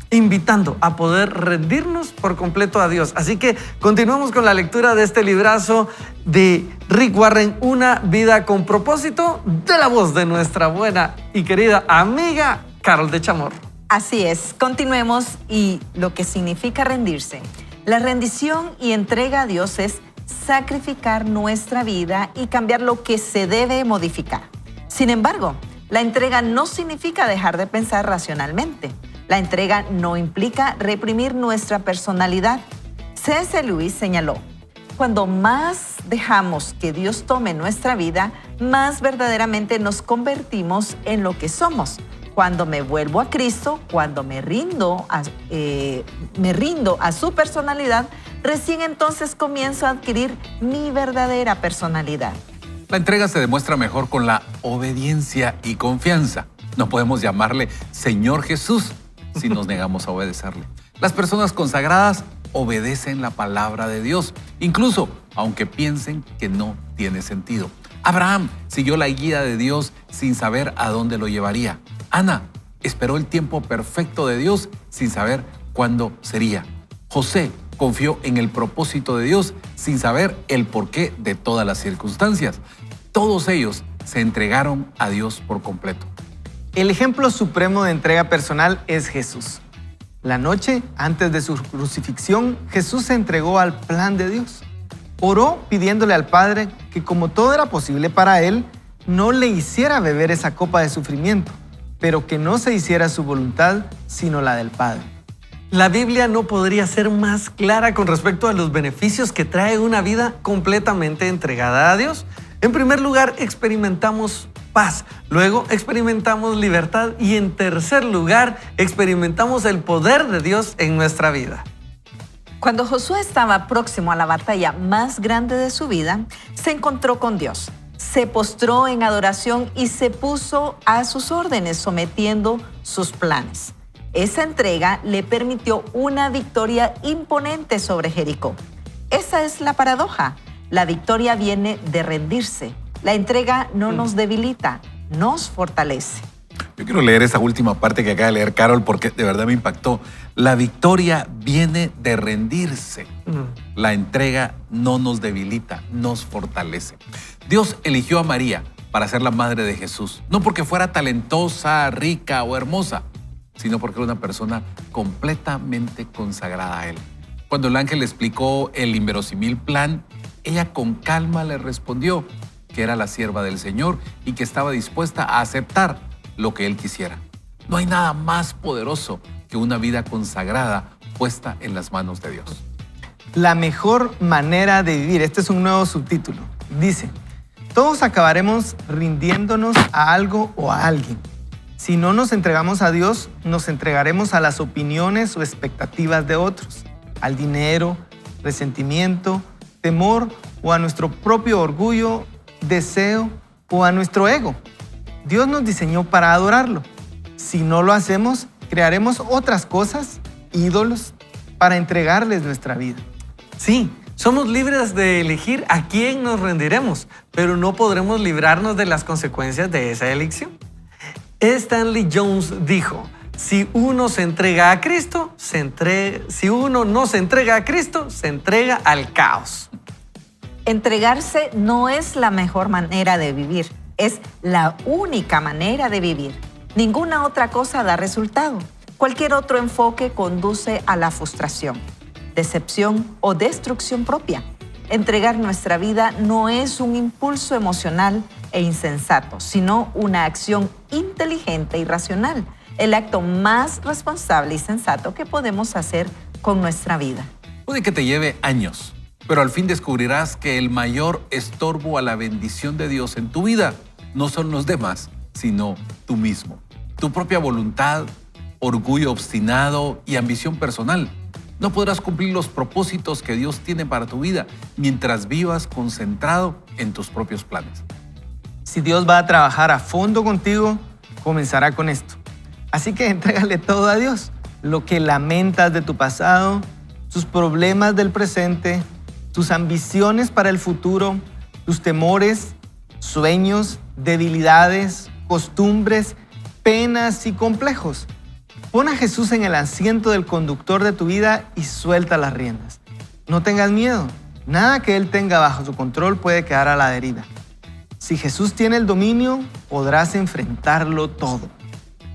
invitando a poder rendirnos por completo a Dios. Así que continuamos con la lectura de este librazo de Rick Warren, Una vida con propósito, de la voz de nuestra buena y querida amiga Carol de Chamorro. Así es, continuemos, y lo que significa rendirse. La rendición y entrega a Dios es sacrificar nuestra vida y cambiar lo que se debe modificar. Sin embargo, la entrega no significa dejar de pensar racionalmente. La entrega no implica reprimir nuestra personalidad. C.S. Lewis señaló, cuando más dejamos que Dios tome nuestra vida, más verdaderamente nos convertimos en lo que somos. Cuando me vuelvo a Cristo, cuando me rindo a su personalidad, recién entonces comienzo a adquirir mi verdadera personalidad. La entrega se demuestra mejor con la obediencia y confianza. No podemos llamarle Señor Jesús si nos negamos a obedecerle. Las personas consagradas obedecen la palabra de Dios, incluso aunque piensen que no tiene sentido. Abraham siguió la guía de Dios sin saber a dónde lo llevaría. Ana esperó el tiempo perfecto de Dios sin saber cuándo sería. José confió en el propósito de Dios sin saber el porqué de todas las circunstancias. Todos ellos se entregaron a Dios por completo. El ejemplo supremo de entrega personal es Jesús. La noche antes de su crucifixión, Jesús se entregó al plan de Dios. Oró pidiéndole al Padre que, como todo era posible para él, no le hiciera beber esa copa de sufrimiento, pero que no se hiciera su voluntad, sino la del Padre. La Biblia no podría ser más clara con respecto a los beneficios que trae una vida completamente entregada a Dios. En primer lugar, experimentamos paz. Luego, experimentamos libertad. Y en tercer lugar, experimentamos el poder de Dios en nuestra vida. Cuando Josué estaba próximo a la batalla más grande de su vida, se encontró con Dios. Se postró en adoración y se puso a sus órdenes, sometiendo sus planes. Esa entrega le permitió una victoria imponente sobre Jericó. Esa es la paradoja. La victoria viene de rendirse. La entrega no nos debilita, nos fortalece. Yo quiero leer esa última parte que acaba de leer Carol porque de verdad me impactó. La victoria viene de rendirse. La entrega no nos debilita, nos fortalece. Dios eligió a María para ser la madre de Jesús, no porque fuera talentosa, rica o hermosa, sino porque era una persona completamente consagrada a Él. Cuando el ángel le explicó el inverosímil plan, ella con calma le respondió que era la sierva del Señor y que estaba dispuesta a aceptar lo que Él quisiera. No hay nada más poderoso que una vida consagrada puesta en las manos de Dios. La mejor manera de vivir, este es un nuevo subtítulo, dice, todos acabaremos rindiéndonos a algo o a alguien. Si no nos entregamos a Dios, nos entregaremos a las opiniones o expectativas de otros, al dinero, resentimiento, temor o a nuestro propio orgullo, deseo o a nuestro ego. Dios nos diseñó para adorarlo. Si no lo hacemos, crearemos otras cosas, ídolos, para entregarles nuestra vida. Sí, Somos libres de elegir a quién nos rendiremos, pero no podremos librarnos de las consecuencias de esa elección. Stanley Jones dijo: si uno se entrega a Cristo, si uno no se entrega a Cristo, se entrega al caos. Entregarse no es la mejor manera de vivir, es la única manera de vivir. Ninguna otra cosa da resultado. Cualquier otro enfoque conduce a la frustración, decepción o destrucción propia. Entregar nuestra vida no es un impulso emocional e insensato, sino una acción inteligente y racional, el acto más responsable y sensato que podemos hacer con nuestra vida. Puede que te lleve años, pero al fin descubrirás que el mayor estorbo a la bendición de Dios en tu vida no son los demás, sino tú mismo. Tu propia voluntad, orgullo obstinado y ambición personal. No podrás cumplir los propósitos que Dios tiene para tu vida mientras vivas concentrado en tus propios planes. Si Dios va a trabajar a fondo contigo, comenzará con esto. Así que entrégale todo a Dios. Lo que lamentas de tu pasado, tus problemas del presente, tus ambiciones para el futuro, tus temores, sueños, debilidades, costumbres, penas y complejos. Pon a Jesús en el asiento del conductor de tu vida y suelta las riendas. No tengas miedo. Nada que Él tenga bajo su control puede quedar a la deriva. Si Jesús tiene el dominio, podrás enfrentarlo todo.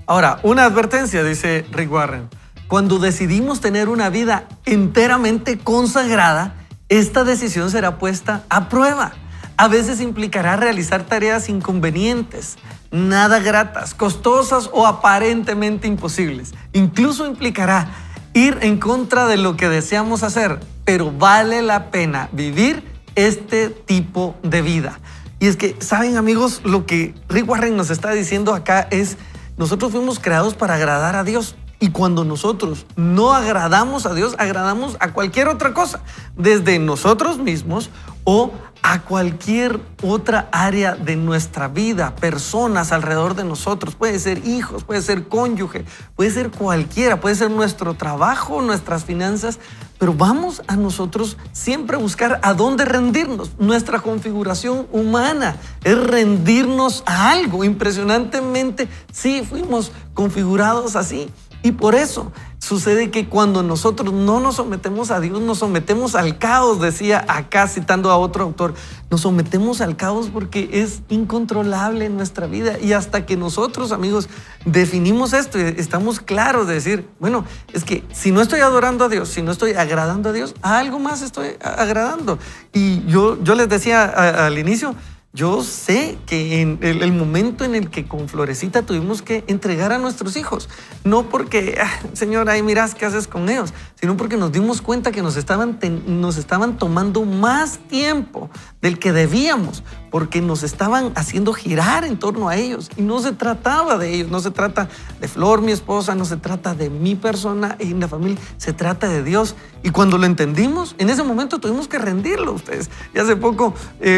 Ahora, una advertencia, dice Rick Warren. Cuando decidimos tener una vida enteramente consagrada, esta decisión será puesta a prueba. A veces implicará realizar tareas inconvenientes, nada gratas, costosas o aparentemente imposibles. Incluso implicará ir en contra de lo que deseamos hacer, pero vale la pena vivir este tipo de vida. Y es que, ¿saben, amigos? Lo que Rick Warren nos está diciendo acá es: nosotros fuimos creados para agradar a Dios. Y cuando nosotros no agradamos a Dios, agradamos a cualquier otra cosa, desde nosotros mismos o a cualquier otra área de nuestra vida, personas alrededor de nosotros. Puede ser hijos, puede ser cónyuge, puede ser cualquiera, puede ser nuestro trabajo, nuestras finanzas, pero vamos a nosotros siempre a buscar a dónde rendirnos. Nuestra configuración humana es rendirnos a algo. Impresionantemente, sí, fuimos configurados así. Y por eso sucede que cuando nosotros no nos sometemos a Dios, nos sometemos al caos, decía acá citando a otro autor. Nos sometemos al caos porque es incontrolable en nuestra vida. Y hasta que nosotros, amigos, definimos esto y estamos claros de decir, bueno, es que si no estoy adorando a Dios, si no estoy agradando a Dios, a algo más estoy agradando. Y yo les decía al inicio, yo sé que en el momento en el que con Florecita tuvimos que entregar a nuestros hijos, no porque, Señor, ahí mirás qué haces con ellos, sino porque nos dimos cuenta que nos estaban tomando más tiempo del que debíamos, porque nos estaban haciendo girar en torno a ellos. Y no se trataba de ellos, no se trata de Flor, mi esposa, no se trata de mi persona y la familia, se trata de Dios. Y cuando lo entendimos, en ese momento tuvimos que rendirlo, ustedes. Y hace poco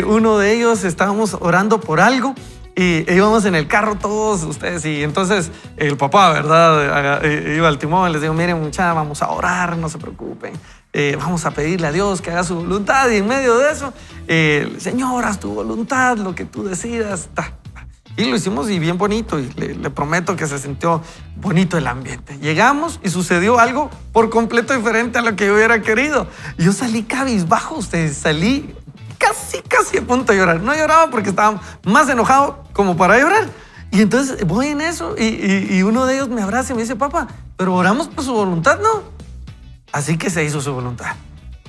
uno de ellos estábamos orando por algo y íbamos en el carro todos ustedes, y entonces el papá, ¿verdad? Iba al timón y les digo, miren muchachos, vamos a orar, no se preocupen. Vamos a pedirle a Dios que haga su voluntad, y en medio de eso, Señor, haz tu voluntad, lo que tú decidas. Y lo hicimos y bien bonito, y le prometo que se sintió bonito el ambiente. Llegamos y sucedió algo por completo diferente a lo que yo hubiera querido. Yo salí cabizbajo, ustedes, salí casi a punto de llorar. No lloraba porque estaba más enojado como para llorar. Y entonces voy en eso y uno de ellos me abraza y me dice, papá, pero oramos por su voluntad, ¿no? Así que se hizo su voluntad.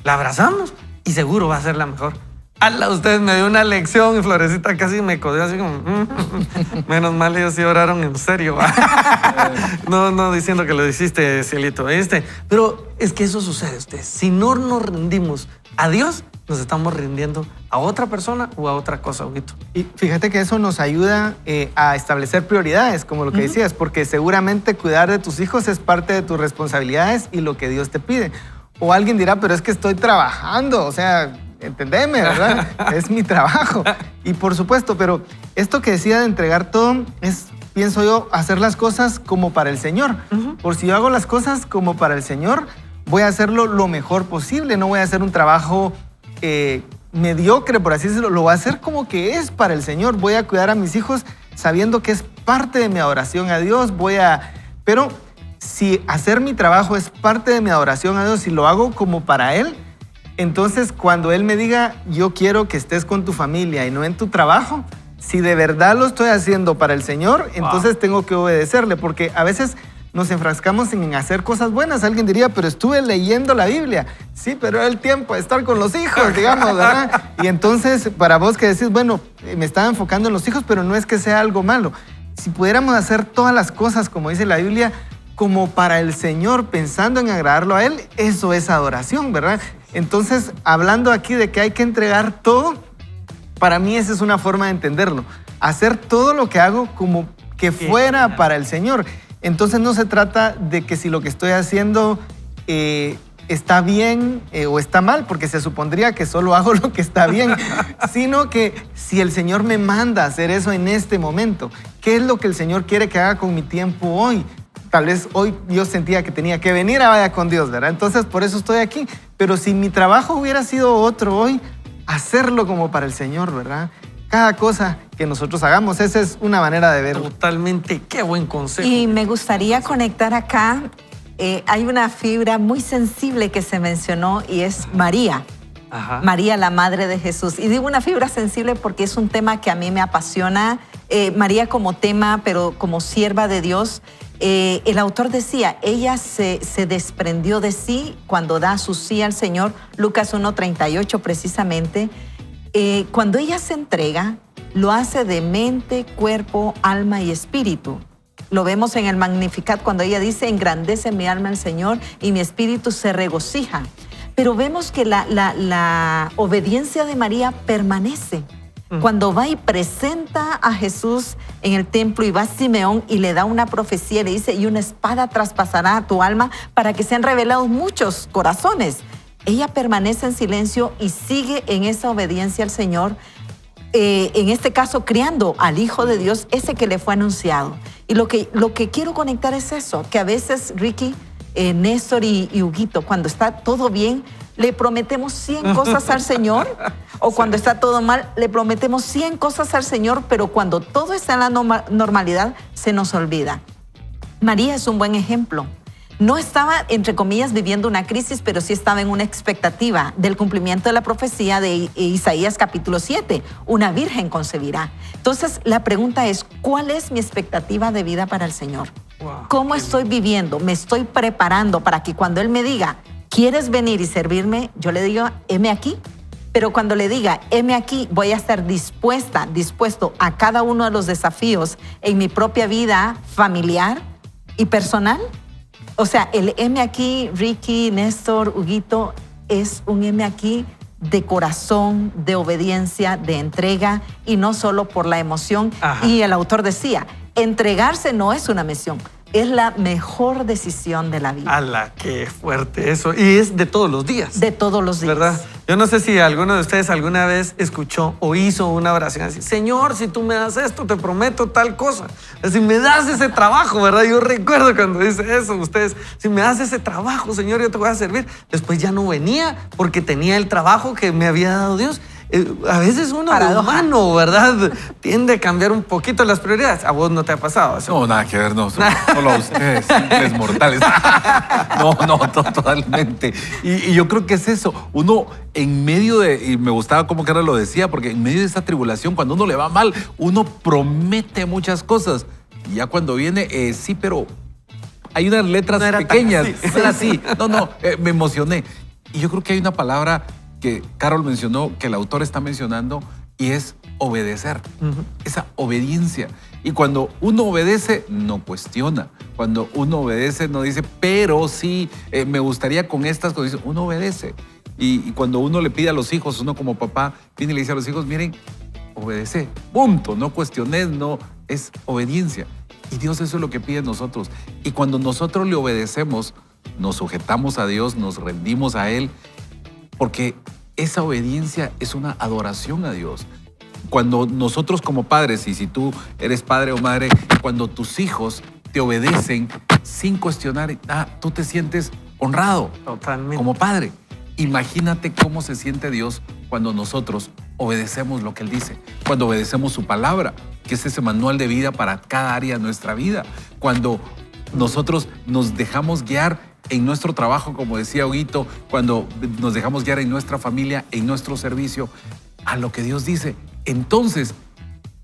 La abrazamos y seguro va a ser la mejor. Ala, ustedes me dio una lección y Florecita casi me codió así como... Menos mal, ellos sí oraron en serio. No diciendo que lo hiciste, cielito, ¿viste? Pero es que eso sucede, ustedes. Si no nos rendimos a Dios, nos estamos rindiendo a otra persona o a otra cosa, Huguito. Y fíjate que eso nos ayuda a establecer prioridades, como lo que decías, porque seguramente cuidar de tus hijos es parte de tus responsabilidades y lo que Dios te pide. O alguien dirá, pero es que estoy trabajando, o sea, entendeme, ¿verdad? Es mi trabajo. Y por supuesto, pero esto que decía de entregar todo es, pienso yo, hacer las cosas como para el Señor. Por si yo hago las cosas como para el Señor, voy a hacerlo lo mejor posible, no voy a hacer un trabajo mediocre, por así decirlo, lo voy a hacer como que es para el Señor. Voy a cuidar a mis hijos sabiendo que es parte de mi adoración a Dios. Pero si hacer mi trabajo es parte de mi adoración a Dios y lo hago como para Él, entonces cuando Él me diga, yo quiero que estés con tu familia y no en tu trabajo, si de verdad lo estoy haciendo para el Señor, entonces tengo que obedecerle, porque a veces nos enfrascamos en hacer cosas buenas. Alguien diría, pero estuve leyendo la Biblia. Sí, pero era el tiempo de estar con los hijos, digamos, ¿verdad? Y entonces, para vos que decís, bueno, me estaba enfocando en los hijos, pero no es que sea algo malo. Si pudiéramos hacer todas las cosas, como dice la Biblia, como para el Señor, pensando en agradarlo a Él, eso es adoración, ¿verdad? Entonces, hablando aquí de que hay que entregar todo, para mí esa es una forma de entenderlo. Hacer todo lo que hago como que fuera para el Señor. Entonces no se trata de que si lo que estoy haciendo está bien o está mal, porque se supondría que solo hago lo que está bien, sino que si el Señor me manda a hacer eso en este momento, ¿qué es lo que el Señor quiere que haga con mi tiempo hoy? Tal vez hoy yo sentía que tenía que venir a Vaya con Dios, ¿verdad? Entonces por eso estoy aquí. Pero si mi trabajo hubiera sido otro hoy, hacerlo como para el Señor, ¿verdad? Cada cosa que nosotros hagamos, esa es una manera de verlo. Totalmente, qué buen consejo. Y me gustaría conectar acá, hay una fibra muy sensible que se mencionó y es María. Ajá. María, la madre de Jesús. Y digo una fibra sensible porque es un tema que a mí me apasiona. María como tema, pero como sierva de Dios. El autor decía, ella se desprendió de sí cuando da su sí al Señor. Lucas 1:38 precisamente. Cuando ella se entrega, lo hace de mente, cuerpo, alma y espíritu. Lo vemos en el Magnificat cuando ella dice, engrandece mi alma al Señor y mi espíritu se regocija. Pero vemos que la obediencia de María permanece. Cuando va y presenta a Jesús en el templo y va Simeón y le da una profecía, le dice, y una espada traspasará a tu alma para que sean revelados muchos corazones. Ella permanece en silencio y sigue en esa obediencia al Señor, en este caso criando al Hijo de Dios, ese que le fue anunciado. Y lo que quiero conectar es eso, que a veces Ricky, Néstor y Huguito, cuando está todo bien, le prometemos 100 cosas al Señor, o cuando está todo mal, le prometemos 100 cosas al Señor, pero cuando todo está en la normalidad, se nos olvida. María es un buen ejemplo. No estaba, entre comillas, viviendo una crisis, pero sí estaba en una expectativa del cumplimiento de la profecía de Isaías capítulo 7. Una virgen concebirá. Entonces, la pregunta es, ¿cuál es mi expectativa de vida para el Señor? Wow, ¿Cómo estoy viviendo? ¿Me estoy preparando para que cuando Él me diga, ¿quieres venir y servirme? Yo le digo, heme aquí. Pero cuando le diga, heme aquí, voy a estar dispuesto a cada uno de los desafíos en mi propia vida familiar y personal. O sea, el heme aquí, Ricky, Néstor, Huguito, es un heme aquí de corazón, de obediencia, de entrega y no solo por la emoción. Ajá. Y el autor decía, entregarse no es una misión, es la mejor decisión de la vida. ¡Hala, qué fuerte eso! Y es de todos los días. De todos los días. ¿Verdad? Yo no sé si alguno de ustedes alguna vez escuchó o hizo una oración así, Señor, si tú me das esto, te prometo tal cosa. Si me das ese trabajo, ¿verdad? Yo recuerdo cuando dice eso, ustedes, si me das ese trabajo, Señor, yo te voy a servir. Después ya no venía porque tenía el trabajo que me había dado Dios. A veces uno de humano, ¿verdad? Tiende a cambiar un poquito las prioridades. A vos no te ha pasado eso. No, nada que ver, no. Solo a ustedes, simples mortales. No, totalmente. Y yo creo que es eso. Uno en medio de, y me gustaba cómo Carlos lo decía, porque en medio de esta tribulación, cuando uno le va mal, uno promete muchas cosas. Y ya cuando viene, sí, pero hay unas letras no era pequeñas. Tan así. No era así. No, me emocioné. Y yo creo que hay una palabra que Carol mencionó, que el autor está mencionando, y es obedecer. Esa obediencia. Y cuando uno obedece, no cuestiona. Cuando uno obedece, no dice, pero sí, me gustaría con estas cosas. Uno obedece. Y cuando uno le pide a los hijos, uno como papá, viene y le dice a los hijos, miren, obedece. Punto. No cuestiones, no. Es obediencia. Y Dios eso es lo que pide de nosotros. Y cuando nosotros le obedecemos, nos sujetamos a Dios, nos rendimos a Él, porque esa obediencia es una adoración a Dios. Cuando nosotros como padres, y si tú eres padre o madre, cuando tus hijos te obedecen sin cuestionar, tú te sientes honrado. Totalmente. Como padre. Imagínate cómo se siente Dios cuando nosotros obedecemos lo que Él dice, cuando obedecemos su palabra, que es ese manual de vida para cada área de nuestra vida, cuando nosotros nos dejamos guiar en nuestro trabajo, como decía Huguito, cuando nos dejamos guiar en nuestra familia, en nuestro servicio, a lo que Dios dice. Entonces,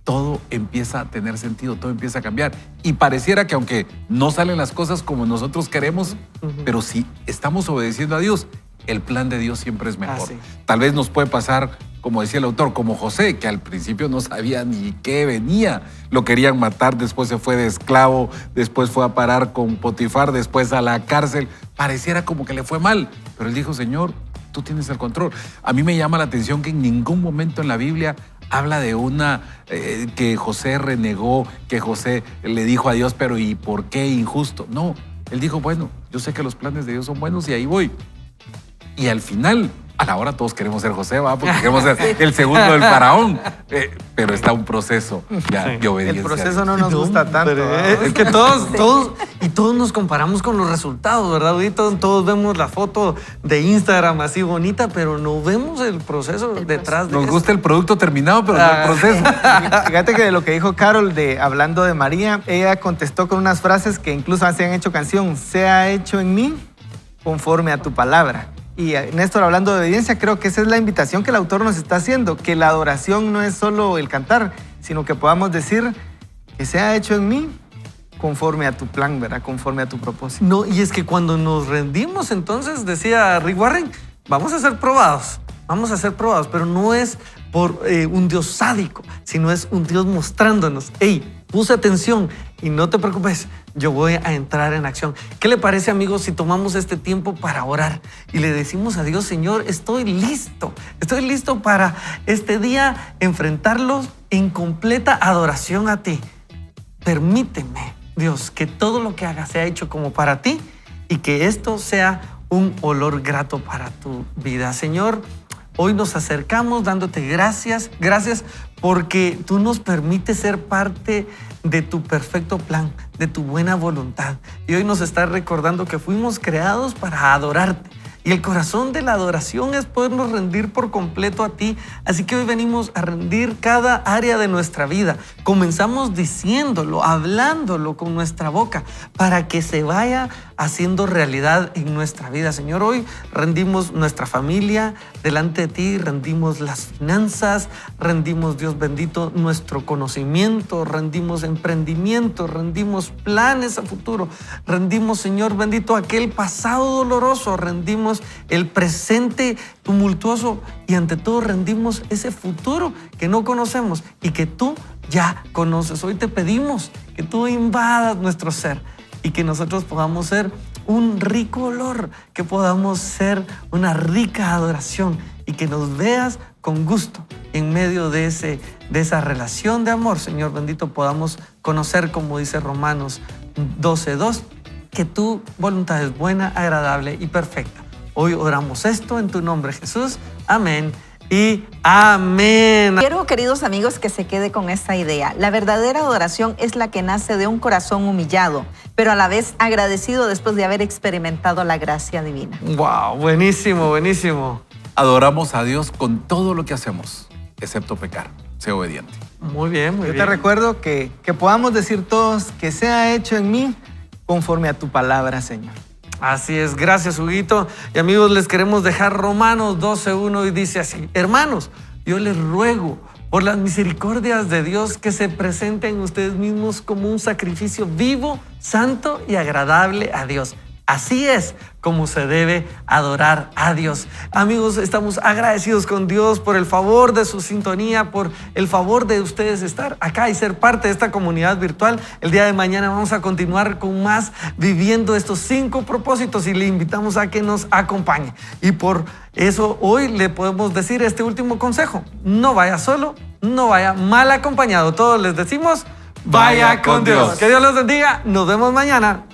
todo empieza a tener sentido, todo empieza a cambiar. Y pareciera que aunque no salen las cosas como nosotros queremos, pero si estamos obedeciendo a Dios, el plan de Dios siempre es mejor. Sí. Tal vez nos puede pasar, como decía el autor, como José, que al principio no sabía ni qué venía. Lo querían matar, después se fue de esclavo, después fue a parar con Potifar, después a la cárcel. Pareciera como que le fue mal, pero él dijo, Señor, tú tienes el control. A mí me llama la atención que en ningún momento en la Biblia habla de que José renegó, que José le dijo a Dios, pero ¿y por qué injusto? No, él dijo, bueno, yo sé que los planes de Dios son buenos y ahí voy. Y al final, a la hora todos queremos ser José, ¿va? Porque queremos ser el segundo del faraón. Pero está un proceso de obediencia. El proceso no nos gusta tanto. Es que todos nos comparamos con los resultados, ¿verdad? Ahorita todos vemos la foto de Instagram así bonita, pero no vemos el proceso detrás de Nos eso. gusta el producto terminado, pero no el proceso. Fíjate que de lo que dijo Carol hablando de María, ella contestó con unas frases que incluso se han hecho canción. Sea hecho en mí conforme a tu palabra. Y Néstor, hablando de obediencia, creo que esa es la invitación que el autor nos está haciendo, que la adoración no es solo el cantar, sino que podamos decir que sea hecho en mí conforme a tu plan, ¿verdad? Conforme a tu propósito. No, y es que cuando nos rendimos, entonces, decía Rick Warren, vamos a ser probados, pero no es por un Dios sádico, sino es un Dios mostrándonos, hey, puse atención y no te preocupes, yo voy a entrar en acción. ¿Qué le parece, amigos, si tomamos este tiempo para orar y le decimos a Dios, Señor, estoy listo para este día enfrentarlos en completa adoración a ti? Permíteme, Dios, que todo lo que haga sea hecho como para ti y que esto sea un olor grato para tu vida. Señor, hoy nos acercamos dándote gracias porque tú nos permites ser parte de tu perfecto plan, de tu buena voluntad. Y hoy nos estás recordando que fuimos creados para adorarte. Y el corazón de la adoración es podernos rendir por completo a ti. Así que hoy venimos a rendir cada área de nuestra vida. Comenzamos diciéndolo, hablándolo con nuestra boca para que se vaya haciendo realidad en nuestra vida. Señor, hoy rendimos nuestra familia delante de ti, rendimos las finanzas, rendimos, Dios bendito, nuestro conocimiento, rendimos emprendimiento, rendimos planes a futuro, rendimos, Señor bendito, aquel pasado doloroso, rendimos el presente tumultuoso y ante todo rendimos ese futuro que no conocemos y que tú ya conoces. Hoy te pedimos que tú invadas nuestro ser y que nosotros podamos ser un rico olor, que podamos ser una rica adoración y que nos veas con gusto en medio de esa relación de amor. Señor bendito, podamos conocer, como dice Romanos 12:2, que tu voluntad es buena, agradable y perfecta. Hoy oramos esto en tu nombre, Jesús. Amén y amén. Quiero, queridos amigos, que se quede con esta idea. La verdadera adoración es la que nace de un corazón humillado, pero a la vez agradecido después de haber experimentado la gracia divina. Wow, buenísimo, buenísimo. Adoramos a Dios con todo lo que hacemos, excepto pecar. Sé obediente. Muy bien, muy Yo bien. te recuerdo que podamos decir todos que sea hecho en mí conforme a tu palabra, Señor. Así es, gracias, Huguito. Y amigos, les queremos dejar Romanos 12:1 y dice así: hermanos, yo les ruego por las misericordias de Dios que se presenten ustedes mismos como un sacrificio vivo, santo y agradable a Dios. Así es como se debe adorar a Dios. Amigos, estamos agradecidos con Dios por el favor de su sintonía, por el favor de ustedes estar acá y ser parte de esta comunidad virtual. El día de mañana vamos a continuar con más, viviendo estos 5 propósitos y le invitamos a que nos acompañe. Y por eso hoy le podemos decir este último consejo: no vaya solo, no vaya mal acompañado. Todos les decimos, vaya con Dios. Que Dios los bendiga. Nos vemos mañana.